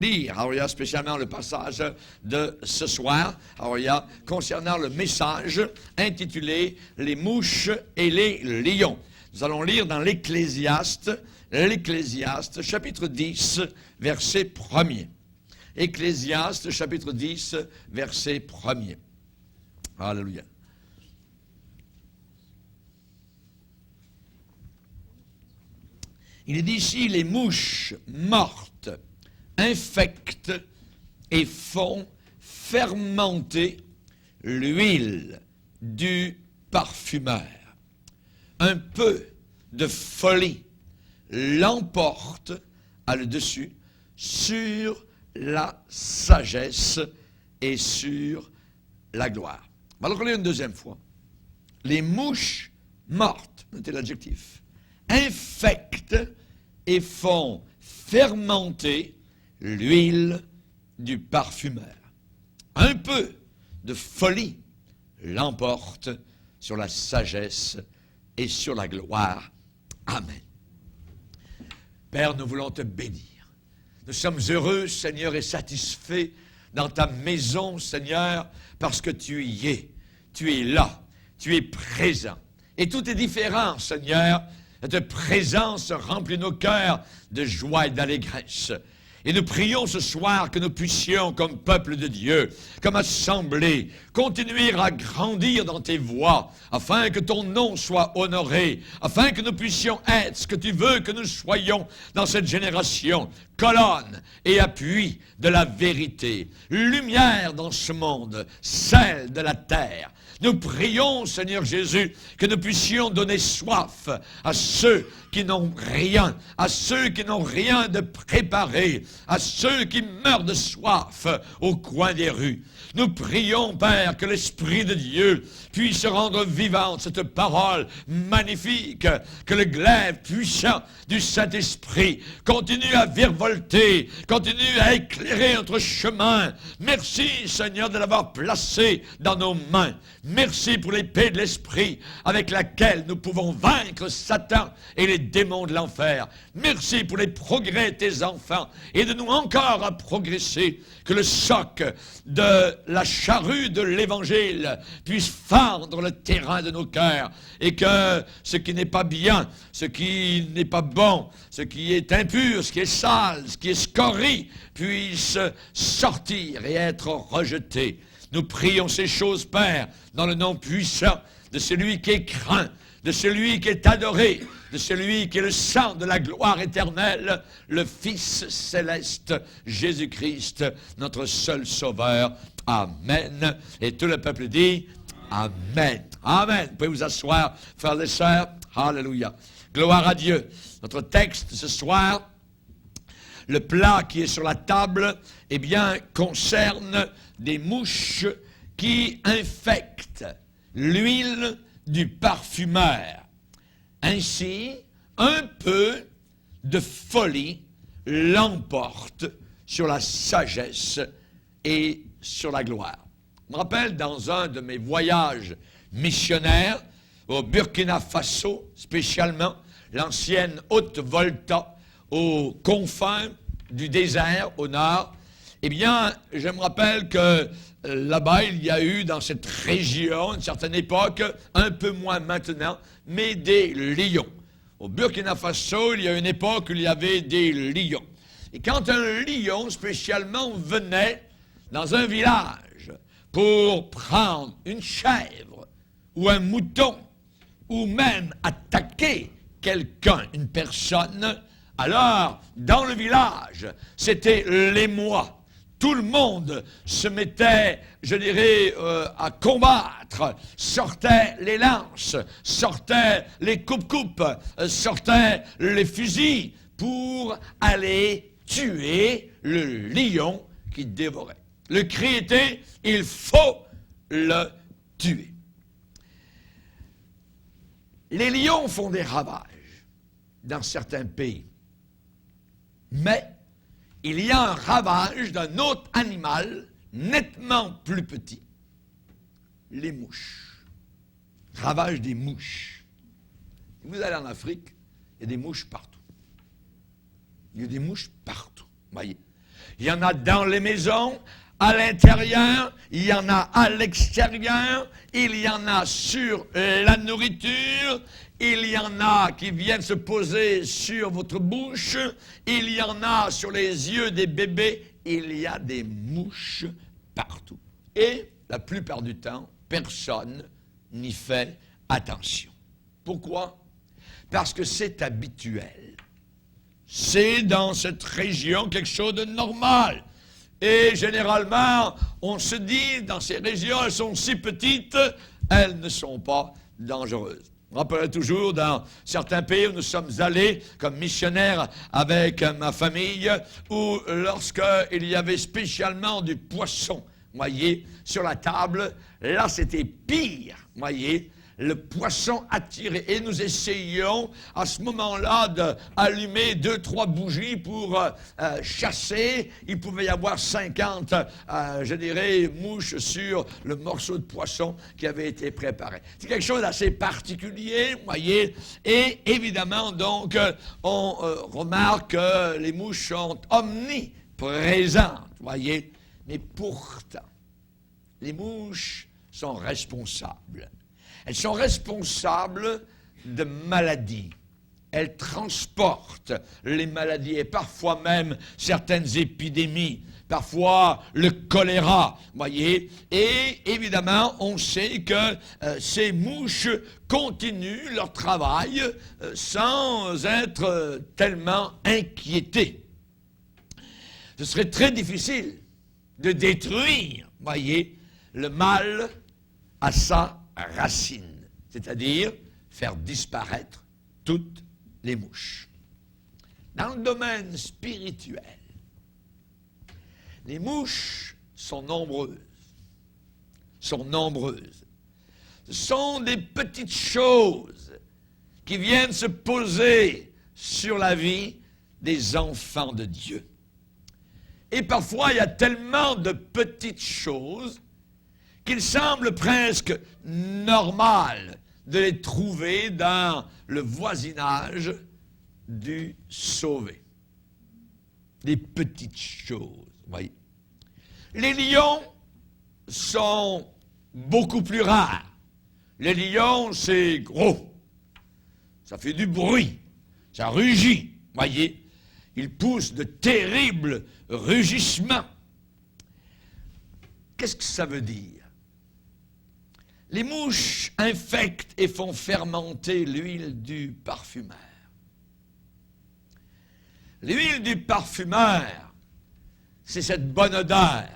lire, alors il y a spécialement le passage de ce soir, alors il y a concernant le message intitulé « Les mouches et les lions ». Nous allons lire dans l'Ecclésiaste, chapitre 10, verset 1er. Ecclésiaste, chapitre 10, verset 1er. Alléluia. Il est dit ici, les mouches mortes infectent et font fermenter l'huile du parfumeur. Un peu de folie l'emporte à le dessus sur la sagesse et sur la gloire. Alors, on va lire une deuxième fois. Les mouches mortes, notez l'adjectif, infectent et font fermenter l'huile du parfumeur. Un peu de folie l'emporte sur la sagesse et sur la gloire. Amen. Père, nous voulons te bénir. Nous sommes heureux, Seigneur, et satisfaits dans ta maison, Seigneur, parce que tu y es. Tu es là. Tu es présent. Et tout est différent, Seigneur. Cette présence remplit nos cœurs de joie et d'allégresse. Et nous prions ce soir que nous puissions, comme peuple de Dieu, comme assemblée, continuer à grandir dans tes voies, afin que ton nom soit honoré, afin que nous puissions être ce que tu veux que nous soyons dans cette génération, colonne et appui de la vérité, lumière dans ce monde, sel de la terre. Nous prions, Seigneur Jésus, que nous puissions donner soif à ceux qui n'ont rien, à ceux qui n'ont rien de préparé, à ceux qui meurent de soif au coin des rues. Nous prions, Père, que l'Esprit de Dieu puisse rendre vivante cette parole magnifique, que le glaive puissant du Saint-Esprit continue à virevolter, continue à éclairer notre chemin. Merci, Seigneur, de l'avoir placé dans nos mains. Merci pour l'épée de l'Esprit avec laquelle nous pouvons vaincre Satan et les démons de l'enfer. Merci pour les progrès de tes enfants. Aide-nous encore à progresser, que le choc de la charrue de l'Évangile puisse fendre le terrain de nos cœurs et que ce qui n'est pas bien, ce qui n'est pas bon, ce qui est impur, ce qui est sale, ce qui est scorie puisse sortir et être rejeté. Nous prions ces choses, Père, dans le nom puissant de celui qui est craint, de celui qui est adoré, de celui qui est le sang de la gloire éternelle, le Fils céleste, Jésus-Christ, notre seul Sauveur. Amen. Et tout le peuple dit Amen. Amen. Vous pouvez vous asseoir, frères et sœurs. Alléluia. Gloire à Dieu. Notre texte ce soir, le plat qui est sur la table, eh bien, concerne des mouches qui infectent l'huile du parfumeur. Ainsi, un peu de folie l'emporte sur la sagesse et sur la gloire. Je me rappelle dans un de mes voyages missionnaires au Burkina Faso, spécialement l'ancienne Haute-Volta, aux confins du désert au nord, eh bien, je me rappelle que là-bas, il y a eu dans cette région, à une certaine époque, un peu moins maintenant, mais des lions. Au Burkina Faso, il y a une époque où il y avait des lions. Et quand un lion, spécialement, venait dans un village pour prendre une chèvre ou un mouton, ou même attaquer quelqu'un, une personne, alors, dans le village, c'était l'émoi. Tout le monde se mettait, je dirais, à combattre, sortaient les lances, sortaient les coupes-coupes, sortaient les fusils pour aller tuer le lion qui dévorait. Le cri était, il faut le tuer. Les lions font des ravages dans certains pays. Mais il y a un ravage d'un autre animal nettement plus petit, les mouches. Ravage des mouches. Vous allez en Afrique, il y a des mouches partout. Il y a des mouches partout. Voyez. Il y en a dans les maisons, à l'intérieur, il y en a à l'extérieur, il y en a sur la nourriture, il y en a qui viennent se poser sur votre bouche, il y en a sur les yeux des bébés, il y a des mouches partout. Et la plupart du temps, personne n'y fait attention. Pourquoi? Parce que c'est habituel. C'est dans cette région quelque chose de normal. Et généralement, on se dit, dans ces régions, elles sont si petites, elles ne sont pas dangereuses. Je me rappelle toujours, dans certains pays où nous sommes allés comme missionnaires avec ma famille, où lorsqu'il y avait spécialement du poisson, voyez, sur la table, là c'était pire, voyez, le poisson attiré. Et nous essayions à ce moment-là d'allumer 2-3 bougies pour chasser. Il pouvait y avoir 50, je dirais, mouches sur le morceau de poisson qui avait été préparé. C'est quelque chose d'assez particulier, voyez. Et évidemment, donc, on remarque que les mouches sont omniprésentes, voyez. Mais pourtant, les mouches sont responsables. Elles sont responsables de maladies. Elles transportent les maladies et parfois même certaines épidémies, parfois le choléra, voyez. Et évidemment, on sait que ces mouches continuent leur travail sans être tellement inquiétées. Ce serait très difficile de détruire, voyez, le mal à sa racine, c'est-à-dire faire disparaître toutes les mouches. Dans le domaine spirituel, les mouches sont nombreuses. Ce sont des petites choses qui viennent se poser sur la vie des enfants de Dieu. Et parfois, il y a tellement de petites choses qu'il semble presque normal de les trouver dans le voisinage du sauvé. Des petites choses, voyez. Les lions sont beaucoup plus rares. Les lions, c'est gros. Ça fait du bruit. Ça rugit, voyez. Ils poussent de terribles rugissements. Qu'est-ce que ça veut dire? Les mouches infectent et font fermenter l'huile du parfumeur. L'huile du parfumeur, c'est cette bonne odeur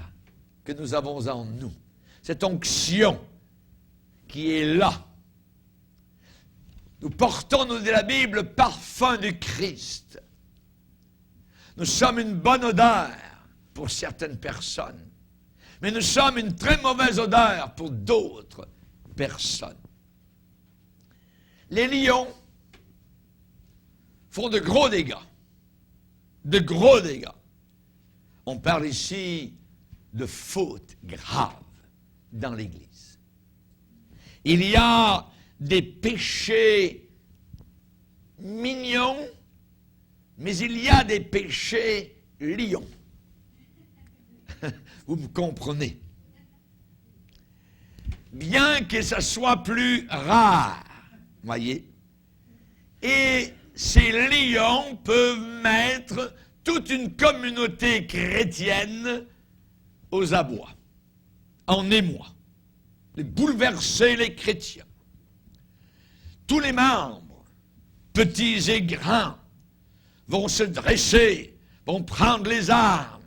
que nous avons en nous, cette onction qui est là. Nous portons, nous dit la Bible, le parfum du Christ. Nous sommes une bonne odeur pour certaines personnes, mais nous sommes une très mauvaise odeur pour d'autres personnes. Les lions font de gros dégâts. De gros dégâts. On parle ici de fautes graves dans l'Église. Il y a des péchés mignons, mais il y a des péchés lions. Vous me comprenez? Bien que ça soit plus rare, voyez. Et ces lions peuvent mettre toute une communauté chrétienne aux abois, en émoi, de bouleverser les chrétiens. Tous les membres, petits et grands, vont se dresser, vont prendre les armes,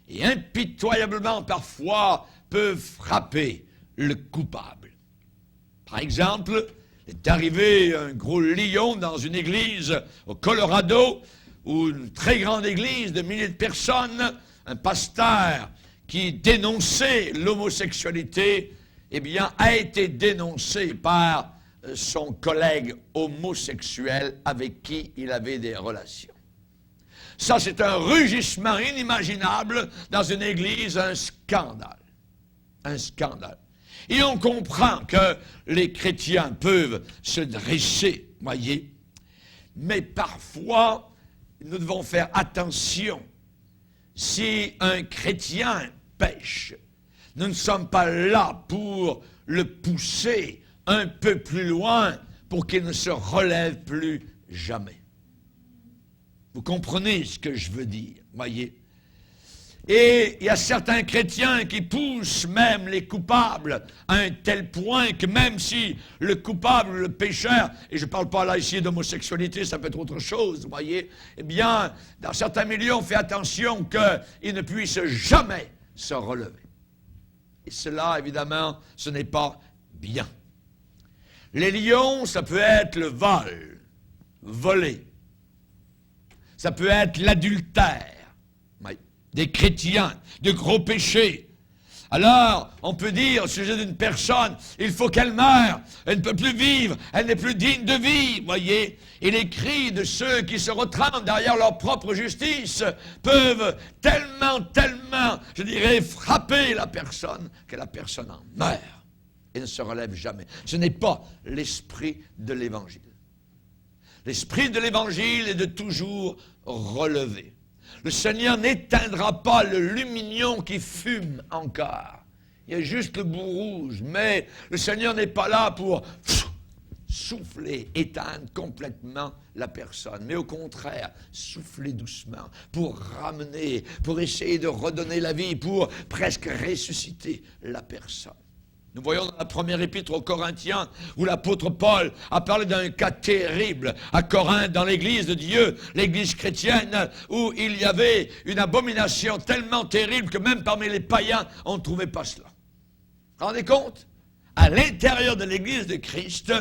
et impitoyablement parfois peuvent frapper le coupable. Par exemple, il est arrivé un gros lion dans une église au Colorado, ou une très grande église de milliers de personnes, un pasteur qui dénonçait l'homosexualité, eh bien, a été dénoncé par son collègue homosexuel avec qui il avait des relations. Ça, c'est un rugissement inimaginable dans une église, un scandale. Un scandale. Et on comprend que les chrétiens peuvent se dresser, voyez, mais parfois, nous devons faire attention. si un chrétien pêche, nous ne sommes pas là pour le pousser un peu plus loin pour qu'il ne se relève plus jamais. Vous comprenez ce que je veux dire, voyez? Et il y a certains chrétiens qui poussent même les coupables à un tel point que même si le coupable, le pécheur, et je ne parle pas là ici d'homosexualité, ça peut être autre chose, vous voyez, eh bien, dans certains milieux, on fait attention qu'il ne puisse jamais se relever. Et cela, évidemment, ce n'est pas bien. Les lions, ça peut être le vol, voler. Ça peut être l'adultère. Des chrétiens, de gros péchés. Alors, on peut dire au sujet d'une personne, il faut qu'elle meure, elle ne peut plus vivre, elle n'est plus digne de vie, voyez. Et les cris de ceux qui se retrament derrière leur propre justice peuvent tellement, je dirais, frapper la personne, que la personne en meurt et ne se relève jamais. Ce n'est pas l'esprit de l'Évangile. L'esprit de l'Évangile est de toujours relever. Le Seigneur n'éteindra pas le lumignon qui fume encore. Il y a juste le bout rouge, mais le Seigneur n'est pas là pour souffler, éteindre complètement la personne, mais au contraire, souffler doucement, pour ramener, pour essayer de redonner la vie, pour presque ressusciter la personne. Nous voyons dans la première épître aux Corinthiens où l'apôtre Paul a parlé d'un cas terrible à Corinthe, dans l'église de Dieu, l'église chrétienne, où il y avait une abomination tellement terrible que même parmi les païens, on ne trouvait pas cela. Vous vous rendez compte? À l'intérieur de l'église de Christ,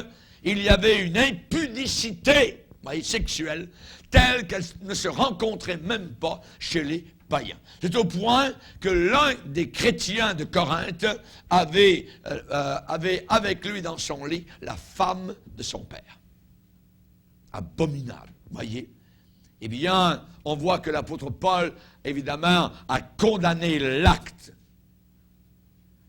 il y avait une impudicité sexuelle telle qu'elle ne se rencontrait même pas chez les païens. C'est au point que l'un des chrétiens de Corinthe avait avec lui dans son lit la femme de son père. Abominable, voyez. Eh bien, on voit que l'apôtre Paul, évidemment, a condamné l'acte.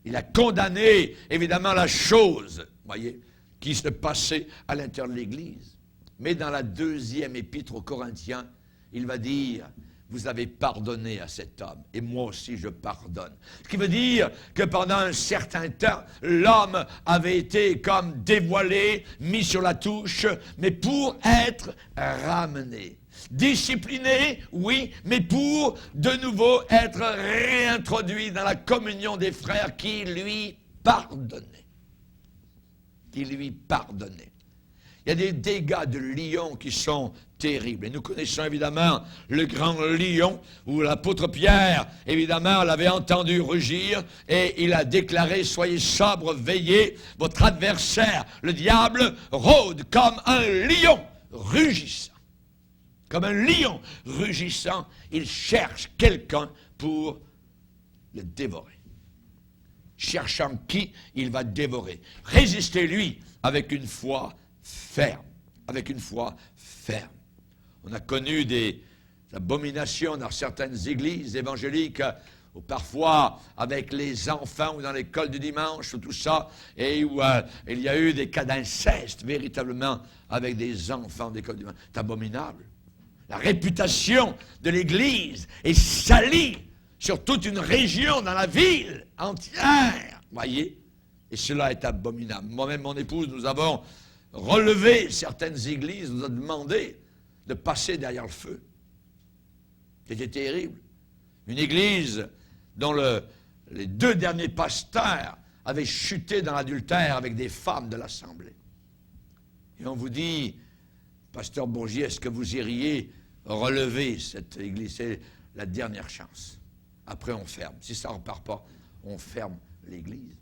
Il a condamné, évidemment, la chose, voyez, qui se passait à l'intérieur de l'Église. Mais dans la deuxième épître aux Corinthiens, il va dire: vous avez pardonné à cet homme, et moi aussi je pardonne. Ce qui veut dire que pendant un certain temps, l'homme avait été comme dévoilé, mis sur la touche, mais pour être ramené. Discipliné, oui, mais pour de nouveau être réintroduit dans la communion des frères qui lui pardonnaient. Qui lui pardonnaient. Il y a des dégâts de lion qui sont terribles. Et nous connaissons évidemment le grand lion, où l'apôtre Pierre, évidemment, l'avait entendu rugir, et il a déclaré: soyez sobres, veillez, votre adversaire, le diable, rôde comme un lion rugissant. Comme un lion rugissant, il cherche quelqu'un pour le dévorer. Cherchant qui il va dévorer. Résistez-lui avec une foi ferme, avec une foi ferme. On a connu des abominations dans certaines églises évangéliques, ou parfois avec les enfants, ou dans l'école du dimanche, ou tout ça, et où il y a eu des cas d'inceste, véritablement, avec des enfants d'école du dimanche. C'est abominable. La réputation de l'Église est salie sur toute une région dans la ville entière, voyez, et cela est abominable. Moi-même, mon épouse, nous avons relevé certaines églises, nous a demandé de passer derrière le feu. C'était terrible. Une église dont les 2 derniers pasteurs avaient chuté dans l'adultère avec des femmes de l'assemblée. Et on vous dit: pasteur Bourgier, est-ce que vous iriez relever cette église? C'est la dernière chance. Après, on ferme. Si ça ne repart pas, on ferme l'église.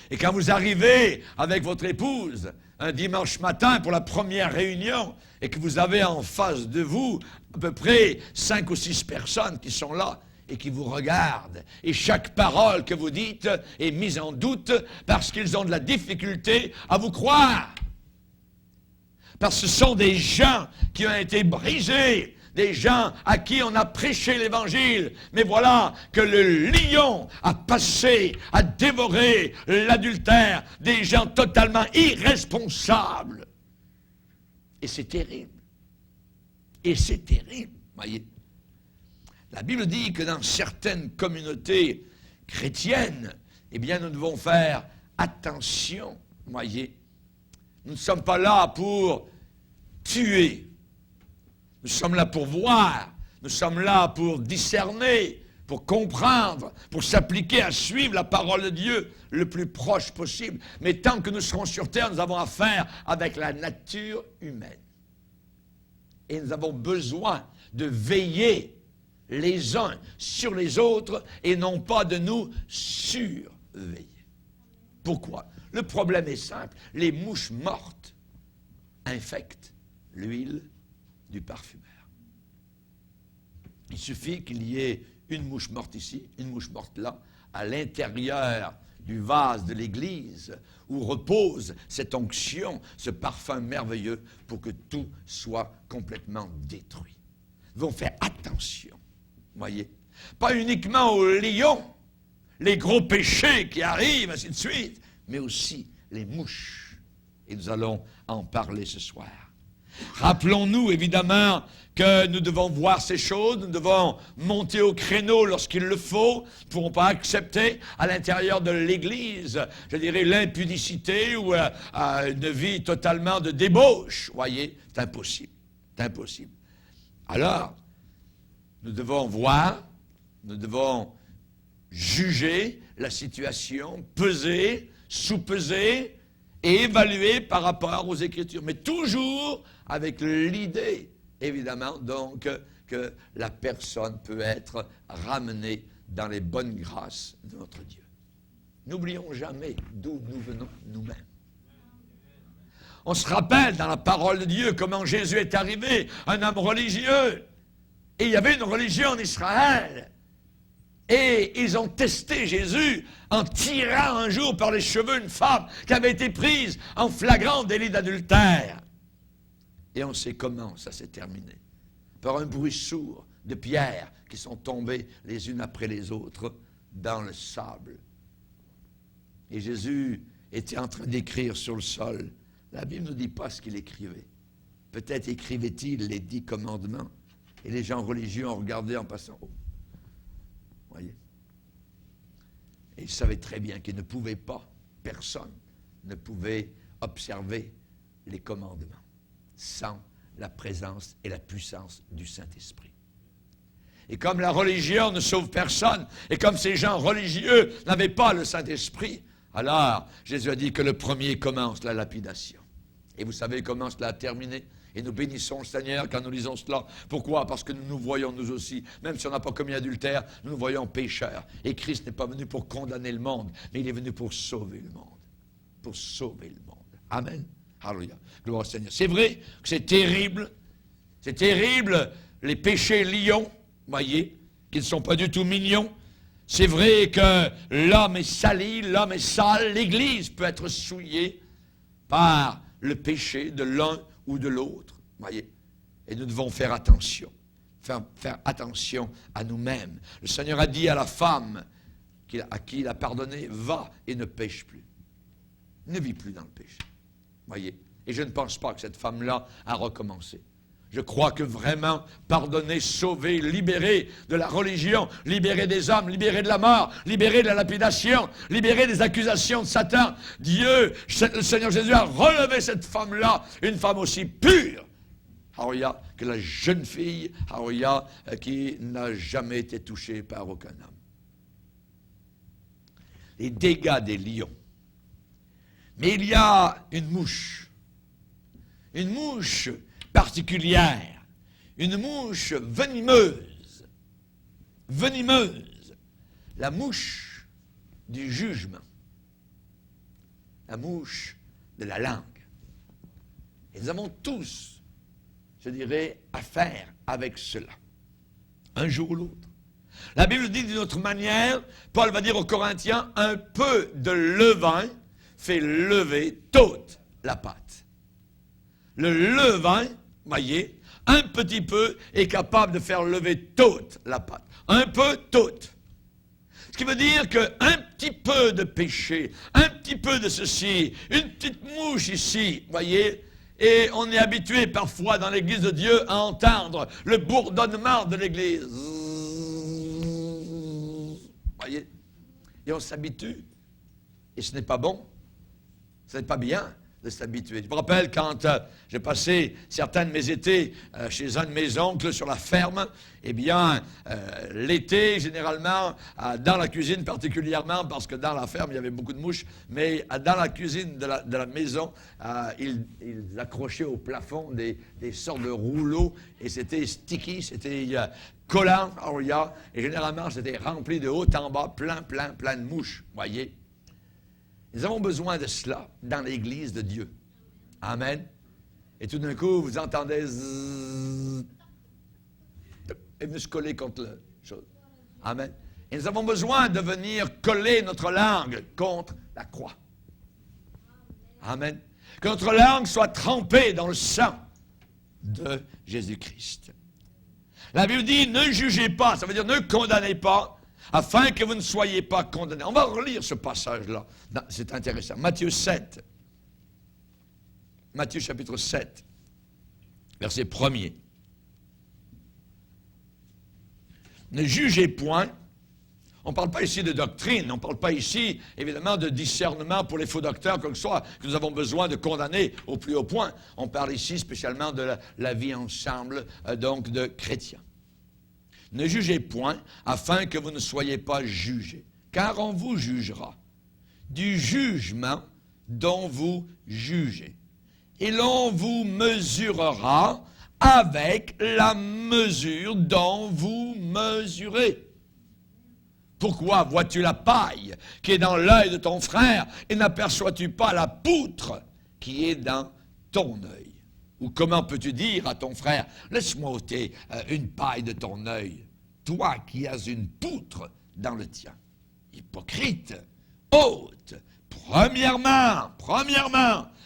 Et quand vous arrivez avec votre épouse un dimanche matin pour la première réunion et que vous avez en face de vous à peu près 5 ou 6 personnes qui sont là et qui vous regardent, et chaque parole que vous dites est mise en doute parce qu'ils ont de la difficulté à vous croire. Parce que ce sont des gens qui ont été brisés, des gens à qui on a prêché l'Évangile. Mais voilà que le lion a passé, a dévoré l'adultère, des gens totalement irresponsables. Et c'est terrible. Et c'est terrible, voyez. La Bible dit que dans certaines communautés chrétiennes, eh bien, nous devons faire attention, voyez. Nous ne sommes pas là pour tuer. Nous sommes là pour voir. Nous sommes là pour discerner, pour comprendre, pour s'appliquer à suivre la parole de Dieu le plus proche possible. Mais tant que nous serons sur terre, nous avons affaire avec la nature humaine. Et nous avons besoin de veiller les uns sur les autres et non pas de nous surveiller. Pourquoi? Le problème est simple. Les mouches mortes infectent l'huile du parfumeur. Il suffit qu'il y ait une mouche morte ici, une mouche morte là, à l'intérieur du vase de l'église où repose cette onction, ce parfum merveilleux pour que tout soit complètement détruit. Nous devons faire attention, voyez. Pas uniquement aux lions, les gros péchés qui arrivent, ainsi de suite, mais aussi les mouches. Et nous allons en parler ce soir. Rappelons-nous évidemment que nous devons voir ces choses, nous devons monter au créneau lorsqu'il le faut. Nous ne pourrons pas accepter à l'intérieur de l'Église, je dirais, l'impudicité ou une vie totalement de débauche. Voyez, c'est impossible. C'est impossible. Alors, nous devons voir, nous devons juger la situation, peser, sous-peser et évaluer par rapport aux Écritures. Mais toujours avec l'idée, évidemment, donc, que la personne peut être ramenée dans les bonnes grâces de notre Dieu. N'oublions jamais d'où nous venons nous-mêmes. On se rappelle dans la parole de Dieu comment Jésus est arrivé, un homme religieux. Et il y avait une religion en Israël. Et ils ont testé Jésus en tirant un jour par les cheveux une femme qui avait été prise en flagrant délit d'adultère. Et on sait comment ça s'est terminé. Par un bruit sourd de pierres qui sont tombées les unes après les autres dans le sable. Et Jésus était en train d'écrire sur le sol. La Bible ne dit pas ce qu'il écrivait. Peut-être écrivait-il les 10 commandements. Et les gens religieux ont regardé en passant. Oh. Voyez. Et il savait très bien qu'il ne pouvait pas, personne ne pouvait observer les commandements sans la présence et la puissance du Saint-Esprit. Et comme la religion ne sauve personne, et comme ces gens religieux n'avaient pas le Saint-Esprit, alors Jésus a dit que le premier commence la lapidation. Et vous savez comment cela a terminé? Et nous bénissons le Seigneur quand nous lisons cela. Pourquoi? Parce que nous nous voyons nous aussi, même si on n'a pas commis adultère, nous nous voyons pécheurs. Et Christ n'est pas venu pour condamner le monde, mais il est venu pour sauver le monde. Pour sauver le monde. Amen. Alléluia. Gloire au Seigneur. C'est vrai que c'est terrible. C'est terrible, les péchés lions, voyez, qui ne sont pas du tout mignons. C'est vrai que l'homme est sali, l'homme est sale, l'Église peut être souillée par le péché de l'un ou de l'autre, voyez. Et nous devons faire attention, faire attention à nous-mêmes. Le Seigneur a dit à la femme à qui il a pardonné, va et ne pêche plus. Ne vis plus dans le péché, voyez. Et je ne pense pas que cette femme-là a recommencé. Je crois que vraiment, pardonner, sauver, libérer de la religion, libérer des hommes, libérer de la mort, libérer de la lapidation, libérer des accusations de Satan. Dieu, le Seigneur Jésus a relevé cette femme-là, une femme aussi pure, Haouya, que la jeune fille, Haouya, qui n'a jamais été touchée par aucun homme. Les dégâts des lions. Mais il y a une mouche particulière, une mouche venimeuse, la mouche du jugement, la mouche de la langue. Et nous avons tous, je dirais, affaire avec cela, un jour ou l'autre. La Bible dit d'une autre manière, Paul va dire aux Corinthiens, un peu de levain fait lever toute la pâte. Le levain, voyez, un petit peu est capable de faire lever toute la pâte. Un peu, toute. Ce qui veut dire qu'un petit peu de péché, un petit peu de ceci, une petite mouche ici, voyez, et on est habitué parfois dans l'Église de Dieu à entendre le bourdonnement de l'Église. voyez. Et on s'habitue. Et ce n'est pas bon. Ce n'est pas bien de s'habituer. Je me rappelle quand j'ai passé certains de mes étés chez un de mes oncles sur la ferme, eh bien, l'été, généralement, dans la cuisine particulièrement, parce que dans la ferme, il y avait beaucoup de mouches, mais dans la cuisine de la maison, ils accrochaient au plafond des sortes de rouleaux, et c'était sticky, c'était collant, et généralement, c'était rempli de haut en bas, plein de mouches, voyez. Nous avons besoin de cela dans l'Église de Dieu. Amen. Et tout d'un coup, vous entendez zzzz, et venez se coller contre la chose. Amen. Et nous avons besoin de venir coller notre langue contre la croix. Amen. Que notre langue soit trempée dans le sang de Jésus-Christ. La Bible dit, ne jugez pas, ça veut dire ne condamnez pas, afin que vous ne soyez pas condamnés. On va relire ce passage-là. C'est intéressant. Matthieu 7. Matthieu chapitre 7, verset 1er. Ne jugez point. On ne parle pas ici de doctrine. On ne parle pas ici, évidemment, de discernement pour les faux docteurs, quoi que ce soit, que nous avons besoin de condamner au plus haut point. On parle ici spécialement de la vie ensemble, donc de chrétiens. Ne jugez point, afin que vous ne soyez pas jugés, car on vous jugera du jugement dont vous jugez. Et l'on vous mesurera avec la mesure dont vous mesurez. Pourquoi vois-tu la paille qui est dans l'œil de ton frère et n'aperçois-tu pas la poutre qui est dans ton œil? Ou comment peux-tu dire à ton frère, laisse-moi ôter une paille de ton œil, toi qui as une poutre dans le tien. Hypocrite, ôte, premièrement,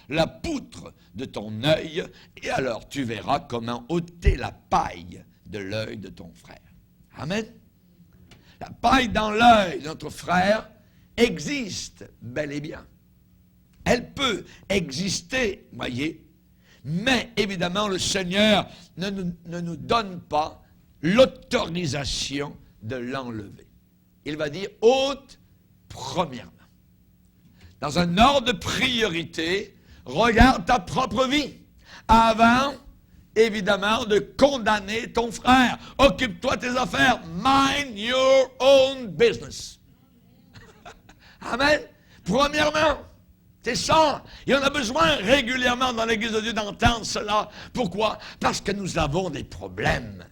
la poutre de ton œil, et alors tu verras comment ôter la paille de l'œil de ton frère. Amen. La paille dans l'œil de notre frère existe bel et bien. Elle peut exister, voyez, mais évidemment le Seigneur ne nous donne pas l'autorisation de l'enlever. Il va dire ôte premièrement. Dans un ordre de priorité, regarde ta propre vie avant, évidemment, de condamner ton frère. Occupe-toi de tes affaires. Mind your own business. Amen. Premièrement. C'est ça. Et on a besoin régulièrement dans l'Église de Dieu d'entendre cela. Pourquoi? Parce que nous avons des problèmes.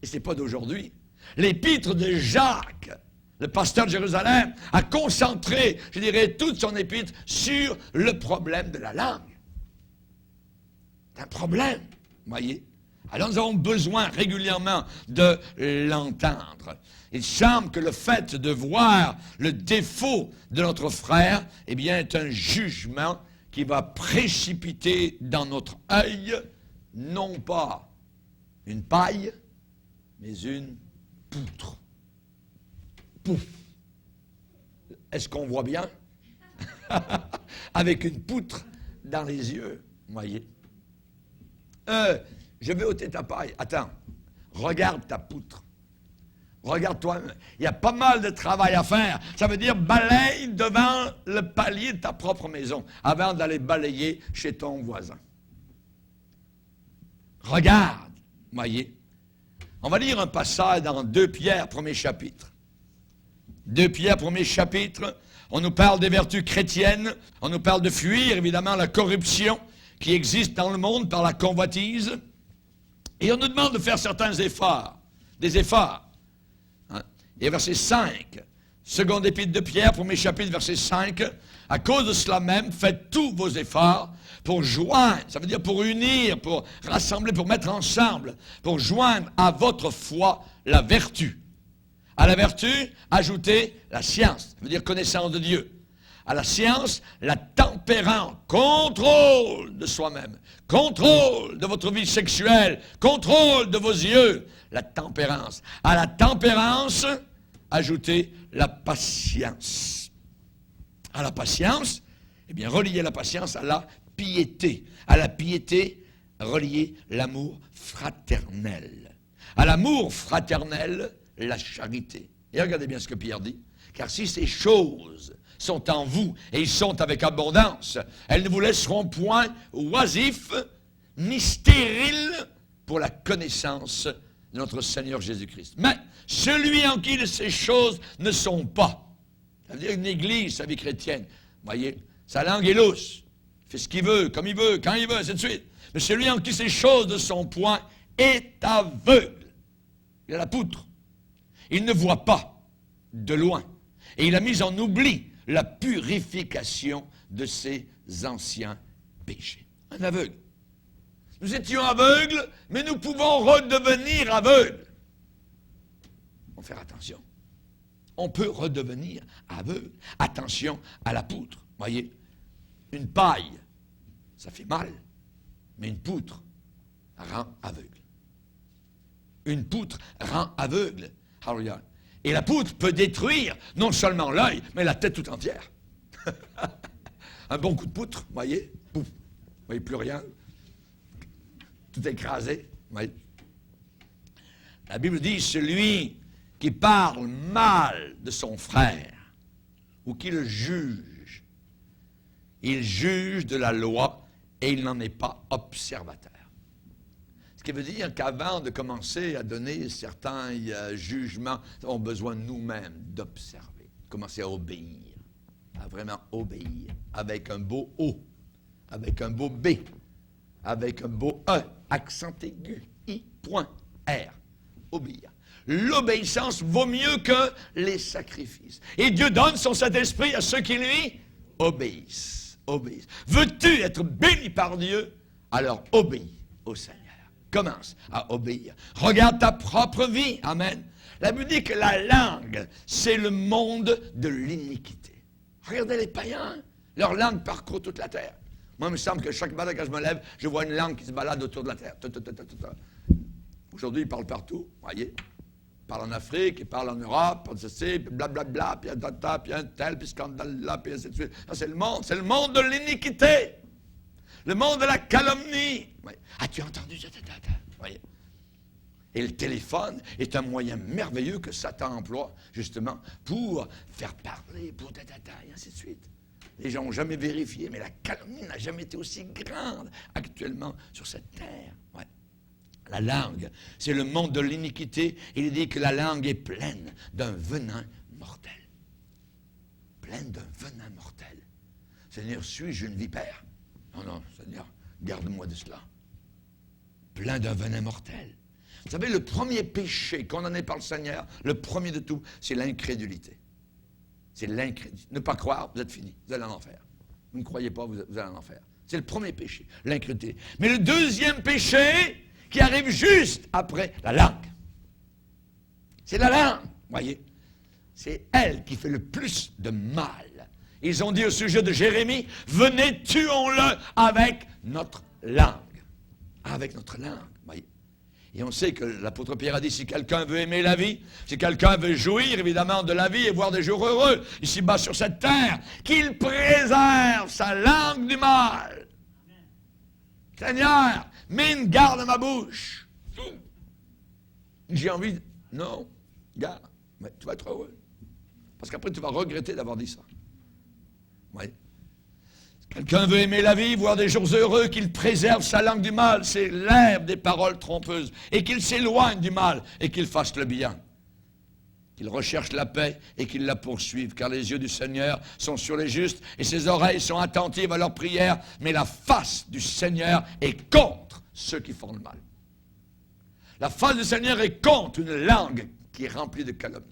Et ce n'est pas d'aujourd'hui. L'épître de Jacques, le pasteur de Jérusalem, a concentré, je dirais, toute son épître sur le problème de la langue. C'est un problème, voyez. Alors nous avons besoin régulièrement de l'entendre. Il semble que le fait de voir le défaut de notre frère, eh bien, est un jugement qui va précipiter dans notre œil, non pas une paille, mais une poutre. Pouf! Est-ce qu'on voit bien? Avec une poutre dans les yeux, voyez. Je vais ôter ta paille. Attends, regarde ta poutre. Regarde-toi, il y a pas mal de travail à faire. Ça veut dire balaye devant le palier de ta propre maison avant d'aller balayer chez ton voisin. Regarde, voyez. On va lire un passage dans 2 Pierre, 1er chapitre. 2 Pierre, 1er chapitre, on nous parle des vertus chrétiennes, on nous parle de fuir, évidemment, la corruption qui existe dans le monde par la convoitise. Et on nous demande de faire certains efforts, des efforts. Et verset 5, seconde épître de Pierre, 1er chapitre, verset 5, à cause de cela même, faites tous vos efforts pour joindre, ça veut dire pour unir, pour rassembler, pour mettre ensemble, pour joindre à votre foi la vertu. À la vertu, ajoutez la science, ça veut dire connaissance de Dieu. À la science, la tempérance, contrôle de soi-même, contrôle de votre vie sexuelle, contrôle de vos yeux, la tempérance. À la tempérance, ajoutez la patience. À la patience, eh bien, reliez la patience à la piété. À la piété, reliez l'amour fraternel. À l'amour fraternel, la charité. Et regardez bien ce que Pierre dit. Car si ces choses sont en vous, et ils sont avec abondance, elles ne vous laisseront point oisifs, ni stériles pour la connaissance de notre Seigneur Jésus-Christ. Mais celui en qui ces choses ne sont pas, ça veut dire une église, sa vie chrétienne, vous voyez, sa langue est lousse, il fait ce qu'il veut, comme il veut, quand il veut, ainsi de suite. Mais celui en qui ces choses ne sont point est aveugle. Il a la poutre. Il ne voit pas de loin. Et il a mis en oubli la purification de ses anciens péchés. Un aveugle. Nous étions aveugles, mais nous pouvons redevenir aveugles. Il faut faire attention. On peut redevenir aveugle. Attention à la poutre. Voyez, une paille, ça fait mal, mais une poutre rend aveugle. Une poutre rend aveugle. Alléluia. Et la poutre peut détruire non seulement l'œil, mais la tête tout entière. Un bon coup de poutre, voyez, pouf, vous voyez plus rien. Tout écrasé, voyez. La Bible dit, celui qui parle mal de son frère, ou qui le juge, il juge de la loi et il n'en est pas observateur. Ce qui veut dire qu'avant de commencer à donner certains jugements, nous avons besoin nous-mêmes d'observer, commencer à obéir, à vraiment obéir, avec un beau O, avec un beau B, avec un beau E, accent aigu, I, point, R, obéir. L'obéissance vaut mieux que les sacrifices. Et Dieu donne son Saint-Esprit à ceux qui lui obéissent. Obéissent. Veux-tu être béni par Dieu? Alors obéis au Seigneur. Commence à obéir. Regarde ta propre vie. Amen. La Bible dit que la langue, c'est le monde de l'iniquité. Regardez les païens. Leur langue parcourt toute la terre. Moi, il me semble que chaque matin, quand je me lève, je vois une langue qui se balade autour de la terre. Aujourd'hui, ils parlent partout. Voyez. Ils parlent en Afrique, ils parlent en Europe, puis blablabla, puis un puis un tel, puis scandale là, puis ainsi de suite. C'est le monde de l'iniquité. Le monde de la calomnie. Oui. As-tu entendu ça? Oui. Et le téléphone est un moyen merveilleux que Satan emploie, justement, pour faire parler, pour et ainsi de suite. Les gens n'ont jamais vérifié, mais la calomnie n'a jamais été aussi grande actuellement sur cette terre. Ouais. La langue, c'est le monde de l'iniquité. Il dit que la langue est pleine d'un venin mortel. Pleine d'un venin mortel. Seigneur, suis-je une vipère? Non, non, Seigneur, garde-moi de cela. Plein d'un venin mortel. Vous savez, le premier péché condamné par le Seigneur, le premier de tout, c'est l'incrédulité. C'est l'incrédulité. Ne pas croire, vous êtes fini, vous allez en enfer. Vous ne croyez pas, vous allez en enfer. C'est le premier péché, l'incrédulité. Mais le deuxième péché, qui arrive juste après la langue. C'est la langue, voyez. C'est elle qui fait le plus de mal. Ils ont dit au sujet de Jérémie, venez, tuons-le avec notre langue. Avec notre langue, voyez. Et on sait que l'apôtre Pierre a dit, si quelqu'un veut aimer la vie, si quelqu'un veut jouir évidemment de la vie et voir des jours heureux, ici-bas sur cette terre, qu'il préserve sa langue du mal. Amen. Seigneur, mets une garde à ma bouche. J'ai envie de... Non, garde, mais tu vas être heureux. Parce qu'après tu vas regretter d'avoir dit ça. Oui. Quelqu'un veut aimer la vie, voir des jours heureux, qu'il préserve sa langue du mal, c'est l'herbe des paroles trompeuses, et qu'il s'éloigne du mal, et qu'il fasse le bien. Qu'il recherche la paix, et qu'il la poursuive, car les yeux du Seigneur sont sur les justes, et ses oreilles sont attentives à leurs prières, mais la face du Seigneur est contre ceux qui font le mal. La face du Seigneur est contre une langue qui est remplie de calomnie.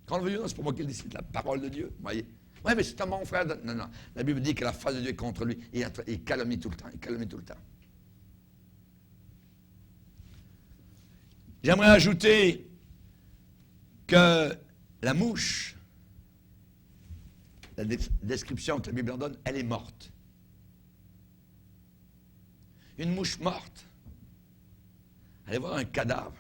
Quand on veut dire, c'est pour moi qu'il décide la parole de Dieu, vous voyez. Oui, mais c'est un mon frère. Non, non. La Bible dit que la face de Dieu est contre lui. Il calomnie tout le temps. Il calomnie tout le temps. J'aimerais ajouter que la mouche, la description que la Bible en donne, elle est morte. Une mouche morte. Allez voir un cadavre.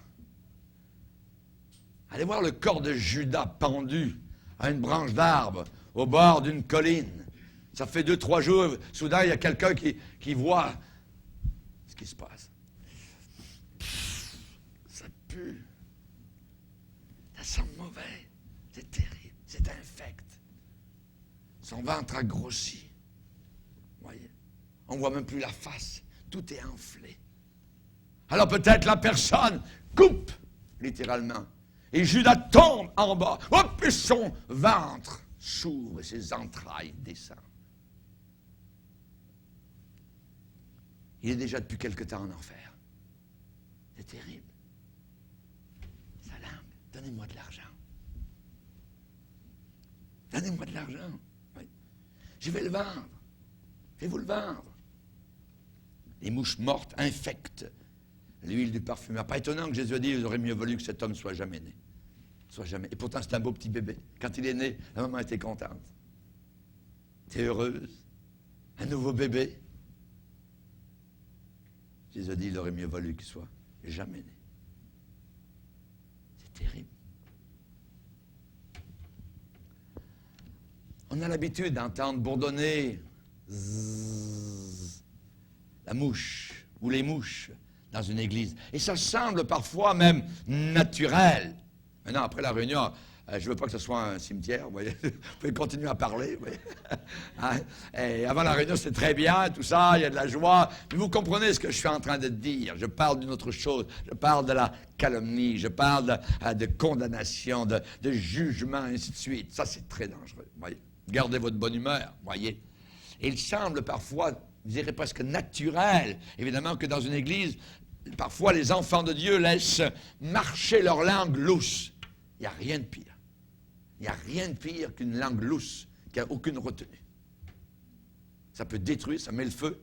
Allez voir le corps de Judas pendu à une branche d'arbre au bord d'une colline. Ça fait 2-3 jours, soudain, il y a quelqu'un qui voit ce qui se passe. Ça pue. Ça sent mauvais. C'est terrible. C'est infect. Son ventre a grossi. Vous voyez? On ne voit même plus la face. Tout est enflé. Alors peut-être la personne coupe, littéralement. Et Judas tombe en bas. Hop, et son ventre s'ouvre et ses entrailles descendent. Il est déjà depuis quelque temps en enfer. C'est terrible. Sa langue, donnez-moi de l'argent. Donnez-moi de l'argent. Oui. Je vais le vendre. Je vais vous le vendre. Les mouches mortes infectent l'huile du parfumeur. Pas étonnant que Jésus a dit, il aurait mieux valu que cet homme soit jamais né. Soit jamais. Et pourtant, c'est un beau petit bébé. Quand il est né, la maman était contente. T'es heureuse. Un nouveau bébé. Jésus a dit, il aurait mieux valu qu'il soit jamais né. C'est terrible. On a l'habitude d'entendre bourdonner zzz, la mouche ou les mouches dans une église. Et ça semble parfois même naturel. Maintenant, après la réunion, je ne veux pas que ce soit un cimetière, vous voyez. Vous pouvez continuer à parler, vous voyez. Hein? Et avant la réunion, c'est très bien, tout ça, il y a de la joie. Mais vous comprenez ce que je suis en train de dire. Je parle d'une autre chose. Je parle de la calomnie, je parle de condamnation, de jugement, ainsi de suite. Ça, c'est très dangereux, vous voyez. Gardez votre bonne humeur, vous voyez. Et il semble parfois, je dirais presque naturel, évidemment, que dans une église, parfois les enfants de Dieu laissent marcher leur langue lousse. Il n'y a rien de pire. Il n'y a rien de pire qu'une langue lousse qui n'a aucune retenue. Ça peut détruire, ça met le feu.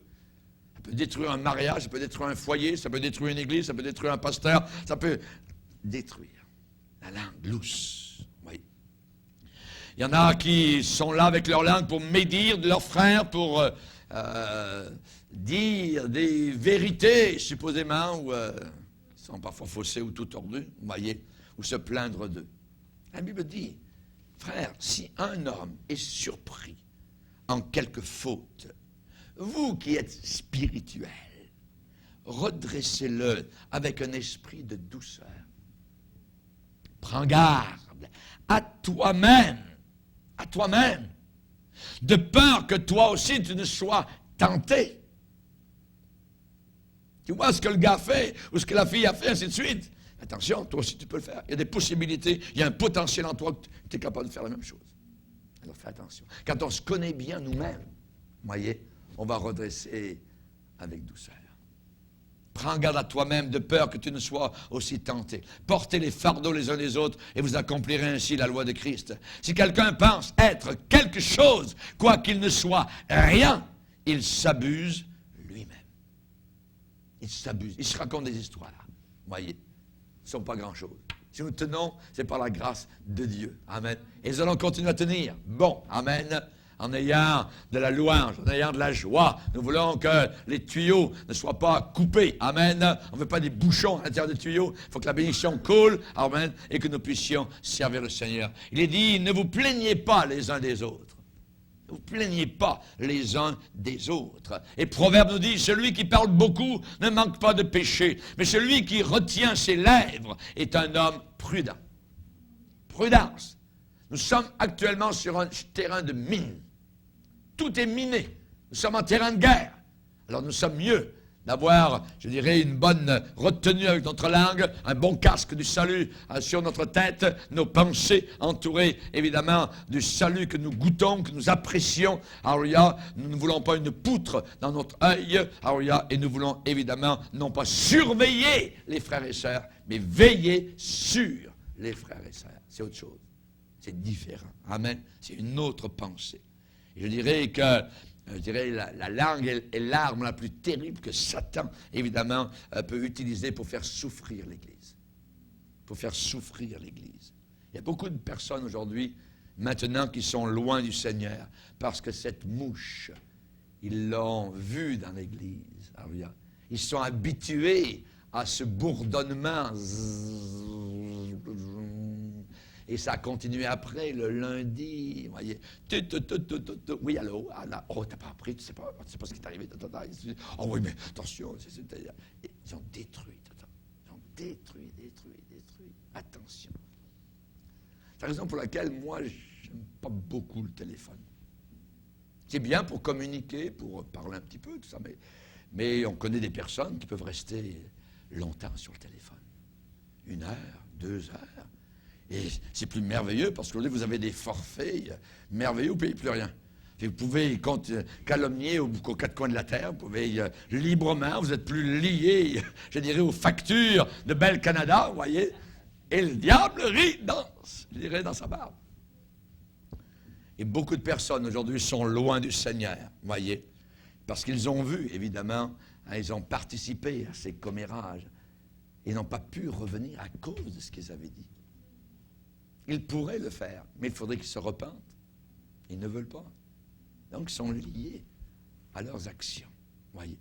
Ça peut détruire un mariage, ça peut détruire un foyer, ça peut détruire une église, ça peut détruire un pasteur, ça peut détruire la langue lousse. Oui. Il y en a qui sont là avec leur langue pour médire de leurs frères, pour dire des vérités, supposément, ou qui sont parfois faussées ou tout tordues, vous voyez, ou se plaindre d'eux. La Bible dit, frère, si un homme est surpris en quelque faute, vous qui êtes spirituel, redressez-le avec un esprit de douceur. Prends garde à toi-même, de peur que toi aussi tu ne sois tenté. Tu vois ce que le gars fait, ou ce que la fille a fait, ainsi de suite. Attention, toi aussi tu peux le faire. Il y a des possibilités, il y a un potentiel en toi que tu es capable de faire la même chose. Alors fais attention. Quand on se connaît bien nous-mêmes, voyez, on va redresser avec douceur. Prends garde à toi-même de peur que tu ne sois aussi tenté. Portez les fardeaux les uns les autres et vous accomplirez ainsi la loi de Christ. Si quelqu'un pense être quelque chose, quoi qu'il ne soit rien, il s'abuse lui-même. Il s'abuse. Il se raconte des histoires. Voyez, ils ne sont pas grand-chose. Si nous tenons, c'est par la grâce de Dieu. Amen. Et nous allons continuer à tenir. Bon, amen. En ayant de la louange, en ayant de la joie. Nous voulons que les tuyaux ne soient pas coupés. Amen. On ne veut pas des bouchons à l'intérieur des tuyaux. Il faut que la bénédiction coule. Amen. Et que nous puissions servir le Seigneur. Il est dit, ne vous plaignez pas les uns des autres. Ne vous plaignez pas les uns des autres. Et Proverbe nous dit, celui qui parle beaucoup ne manque pas de péché. Mais celui qui retient ses lèvres est un homme prudent. Prudence. Nous sommes actuellement sur un terrain de mine. Tout est miné. Nous sommes en terrain de guerre. Alors nous sommes mieux d'avoir, je dirais, une bonne retenue avec notre langue, un bon casque du salut sur notre tête, nos pensées entourées, évidemment, du salut que nous goûtons, que nous apprécions. Alléluia. Nous ne voulons pas une poutre dans notre œil. Alléluia. Et nous voulons, évidemment, non pas surveiller les frères et sœurs, mais veiller sur les frères et sœurs. C'est autre chose. C'est différent. Amen. C'est une autre pensée. Et je dirais que la langue est l'arme la plus terrible que Satan, évidemment, peut utiliser pour faire souffrir l'Église. Pour faire souffrir l'Église. Il y a beaucoup de personnes aujourd'hui, maintenant, qui sont loin du Seigneur, parce que cette mouche, ils l'ont vue dans l'Église. Ils sont habitués à ce bourdonnement. Et ça a continué après, le lundi, vous voyez. Oui, allô, Anna. Oh, t'as pas appris, tu sais pas ce qui est arrivé. Oh oui, mais attention. Ils ont détruit. Ils ont détruit. Attention. C'est la raison pour laquelle moi, j'aime pas beaucoup le téléphone. C'est bien pour communiquer, pour parler un petit peu, tout ça, mais on connaît des personnes qui peuvent rester longtemps sur le téléphone. 1 heure, 2 heures. Et c'est plus merveilleux parce que vous avez des forfaits merveilleux, vous ne payez plus rien. Et vous pouvez calomnier aux 4 coins de la terre, vous pouvez librement, vous n'êtes plus lié, je dirais, aux factures de Bell Canada, vous voyez. Et le diable rit, danse, je dirais, dans sa barbe. Et beaucoup de personnes aujourd'hui sont loin du Seigneur, vous voyez, parce qu'ils ont vu, évidemment, ils ont participé à ces commérages. Ils n'ont pas pu revenir à cause de ce qu'ils avaient dit. Ils pourraient le faire, mais il faudrait qu'ils se repentent. Ils ne veulent pas. Donc, ils sont liés à leurs actions. Voyez.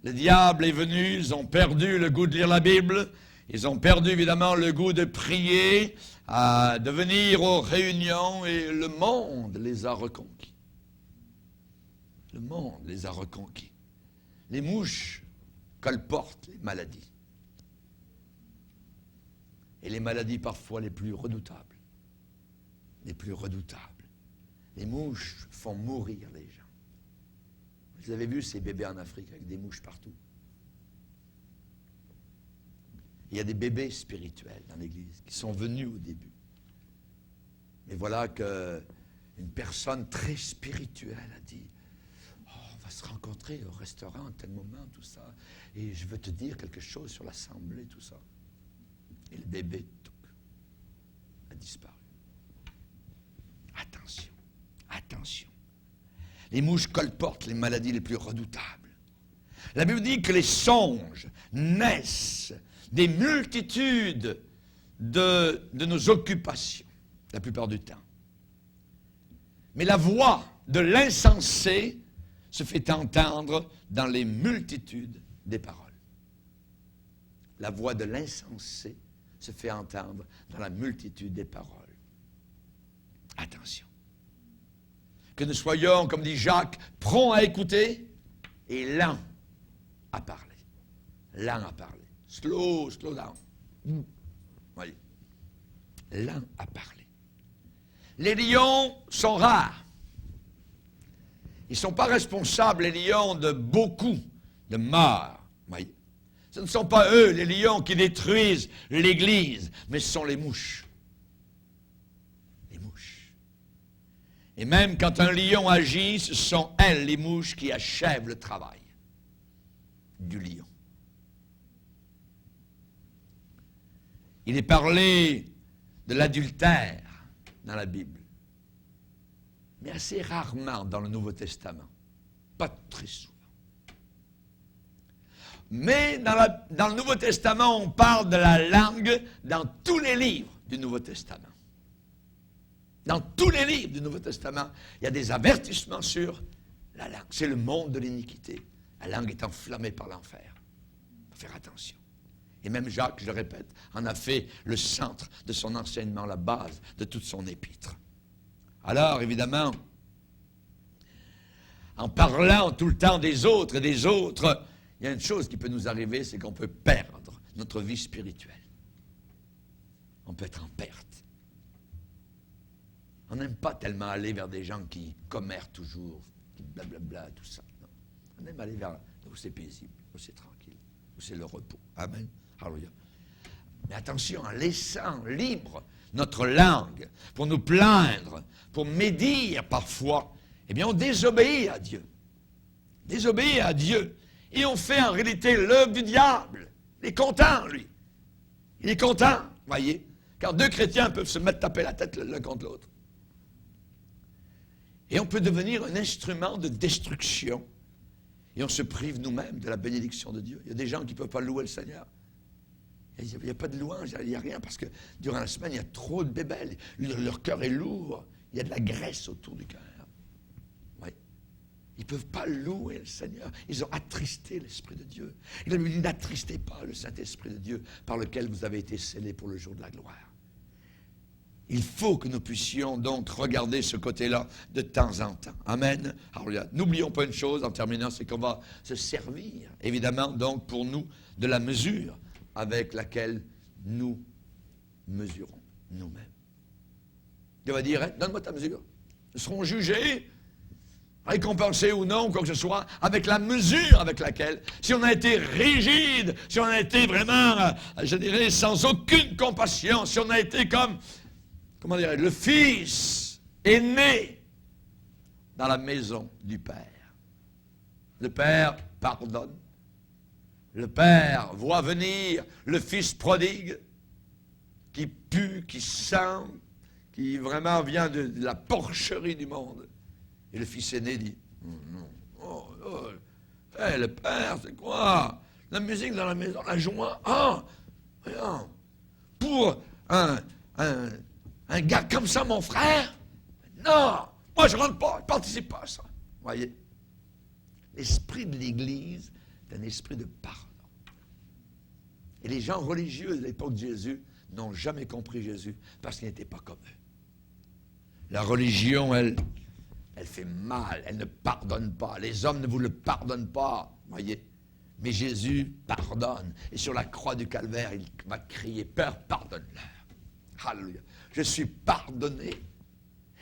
Le diable est venu, ils ont perdu le goût de lire la Bible, ils ont perdu évidemment le goût de prier, de venir aux réunions, et le monde les a reconquis. Le monde les a reconquis. Les mouches colportent les maladies. Et les maladies parfois les plus redoutables. Les plus redoutables. Les mouches font mourir les gens. Vous avez vu ces bébés en Afrique avec des mouches partout. Il y a des bébés spirituels dans l'Église qui sont venus au début. Mais voilà qu'une personne très spirituelle a dit, oh, on va se rencontrer au restaurant à tel moment, tout ça, et je veux te dire quelque chose sur l'assemblée, tout ça. Et le bébé a disparu. Attention, attention. Les mouches colportent les maladies les plus redoutables. La Bible dit que les songes naissent des multitudes de nos occupations, la plupart du temps. Mais la voix de l'insensé se fait entendre dans les multitudes des paroles. La voix de l'insensé se fait entendre dans la multitude des paroles. Attention. Que nous soyons, comme dit Jacques, prompts à écouter et lents à parler. Lents à parler. Slow down. Voyez. Lents à parler. Les lions sont rares. Ils ne sont pas responsables, les lions, de beaucoup de morts. Voyez. Ce ne sont pas eux, les lions, qui détruisent l'Église, mais ce sont les mouches. Les mouches. Et même quand un lion agit, ce sont elles, les mouches, qui achèvent le travail du lion. Il est parlé de l'adultère dans la Bible, mais assez rarement dans le Nouveau Testament, pas très souvent. Mais dans le Nouveau Testament, on parle de la langue dans tous les livres du Nouveau Testament. Dans tous les livres du Nouveau Testament, il y a des avertissements sur la langue. C'est le monde de l'iniquité. La langue est enflammée par l'enfer. Il faut faire attention. Et même Jacques, je le répète, en a fait le centre de son enseignement, la base de toute son épître. Alors, évidemment, en parlant tout le temps des autres, il y a une chose qui peut nous arriver, c'est qu'on peut perdre notre vie spirituelle. On peut être en perte. On n'aime pas tellement aller vers des gens qui commèrent toujours, qui blablabla, tout ça. Non. On aime aller vers là où c'est paisible, où c'est tranquille, où c'est le repos. Amen. Alléluia. Mais attention, en laissant libre notre langue pour nous plaindre, pour médire parfois, eh bien on désobéit à Dieu. Désobéit à Dieu. Et on fait en réalité l'œuvre du diable. Il est content, lui. Il est content, voyez. Quand deux chrétiens peuvent se mettre taper la tête l'un contre l'autre. Et on peut devenir un instrument de destruction. Et on se prive nous-mêmes de la bénédiction de Dieu. Il y a des gens qui ne peuvent pas louer le Seigneur. Il n'y a pas de louange, il n'y a rien, parce que durant la semaine, il y a trop de bébelles. Leur cœur est lourd. Il y a de la graisse autour du cœur. Oui. Ils ne peuvent pas louer le Seigneur. Ils ont attristé l'Esprit de Dieu. Il a dit, n'attristez pas le Saint-Esprit de Dieu par lequel vous avez été scellés pour le jour de la gloire. Il faut que nous puissions donc regarder ce côté-là de temps en temps. Amen. Alors, n'oublions pas une chose en terminant, c'est qu'on va se servir, évidemment, donc pour nous, de la mesure avec laquelle nous mesurons nous-mêmes. Dieu va dire, hein, donne-moi ta mesure. Nous serons jugés, récompensés ou non, quoi que ce soit, avec la mesure avec laquelle, si on a été rigide, si on a été vraiment, je dirais, sans aucune compassion, si on a été comme, comment dirais-je, le fils aîné dans la maison du Père. Le Père pardonne. Le Père voit venir le fils prodigue qui pue, qui sent, qui vraiment vient de la porcherie du monde. Et le fils aîné dit, non, le Père, c'est quoi? La musique dans la maison, la joie, rien. Pour un gars comme ça, mon frère, non, moi je rentre pas, je ne participe pas à ça. Voyez, l'esprit de l'Église est un esprit de pardon. Et les gens religieux de l'époque de Jésus n'ont jamais compris Jésus parce qu'ils n'étaient pas comme eux. La religion, elle fait mal, elle ne pardonne pas. Les hommes ne vous le pardonnent pas, voyez. Mais Jésus pardonne. Et sur la croix du calvaire, il va crier, Père, pardonne-leur. Alléluia. Je suis pardonné.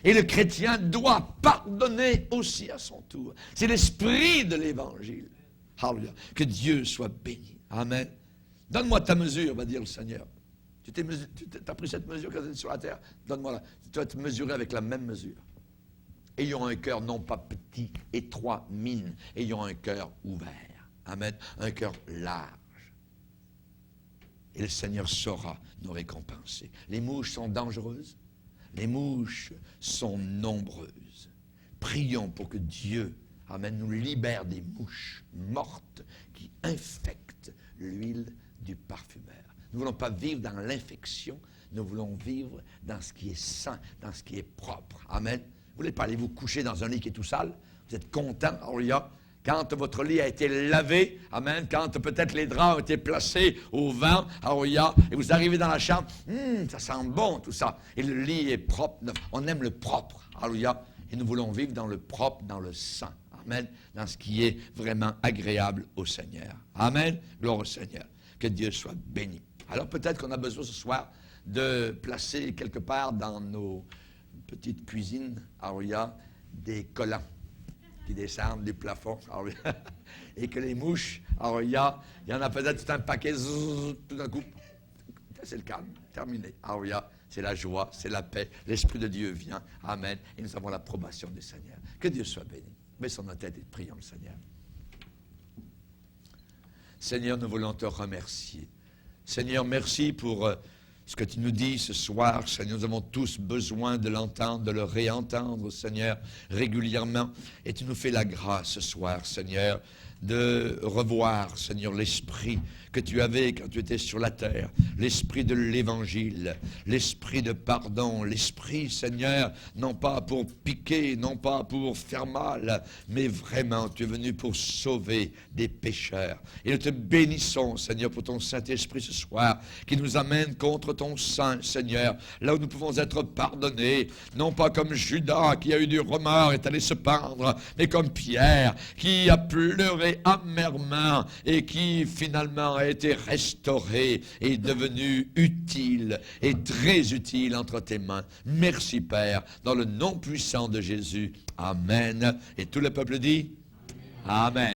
Et le chrétien doit pardonner aussi à son tour. C'est l'esprit de l'évangile. Alléluia. Que Dieu soit béni. Amen. Donne-moi ta mesure, va dire le Seigneur. Tu as pris cette mesure quand tu es sur la terre, donne-moi-la. Tu dois te mesurer avec la même mesure. Ayons un cœur non pas petit, étroit, mine. Ayons un cœur ouvert. Amen. Un cœur large. Et le Seigneur saura nous récompenser. Les mouches sont dangereuses. Les mouches sont nombreuses. Prions pour que Dieu, amen, nous libère des mouches mortes qui infectent l'huile du parfumeur. Nous ne voulons pas vivre dans l'infection, nous voulons vivre dans ce qui est saint, dans ce qui est propre. Amen. Vous ne voulez pas aller vous coucher dans un lit qui est tout sale? Vous êtes content, alléluia, quand votre lit a été lavé, amen, quand peut-être les draps ont été placés au vent, alléluia, et vous arrivez dans la chambre, ça sent bon tout ça, et le lit est propre, on aime le propre, alléluia, et nous voulons vivre dans le propre, dans le saint, amen, dans ce qui est vraiment agréable au Seigneur. Amen, gloire au Seigneur, que Dieu soit béni. Alors peut-être qu'on a besoin ce soir de placer quelque part dans nos petites cuisines, alléluia, des collants qui descendent du plafond, alléluia, et que les mouches, alléluia, il y en a peut-être tout un paquet, tout d'un coup, c'est le calme, terminé, alléluia, c'est la joie, c'est la paix, l'Esprit de Dieu vient, amen, et nous avons l'approbation du Seigneur. Que Dieu soit béni. Baissons nos têtes et prions le Seigneur. Seigneur, nous voulons te remercier. Seigneur, merci pour ce que tu nous dis ce soir. Seigneur, nous avons tous besoin de l'entendre, de le réentendre, Seigneur, régulièrement. Et tu nous fais la grâce ce soir, Seigneur, de revoir, Seigneur, l'esprit que tu avais quand tu étais sur la terre, l'esprit de l'évangile, l'esprit de pardon, l'esprit, Seigneur, non pas pour piquer, non pas pour faire mal, mais vraiment, tu es venu pour sauver des pécheurs. Et nous te bénissons, Seigneur, pour ton Saint-Esprit ce soir, qui nous amène contre ton Saint, Seigneur, là où nous pouvons être pardonnés, non pas comme Judas, qui a eu du remords et est allé se pendre, mais comme Pierre, qui a pleuré amèrement et qui finalement a été restauré et devenu utile et très utile entre tes mains. Merci Père, dans le nom puissant de Jésus. Amen. Et tout le peuple dit Amen.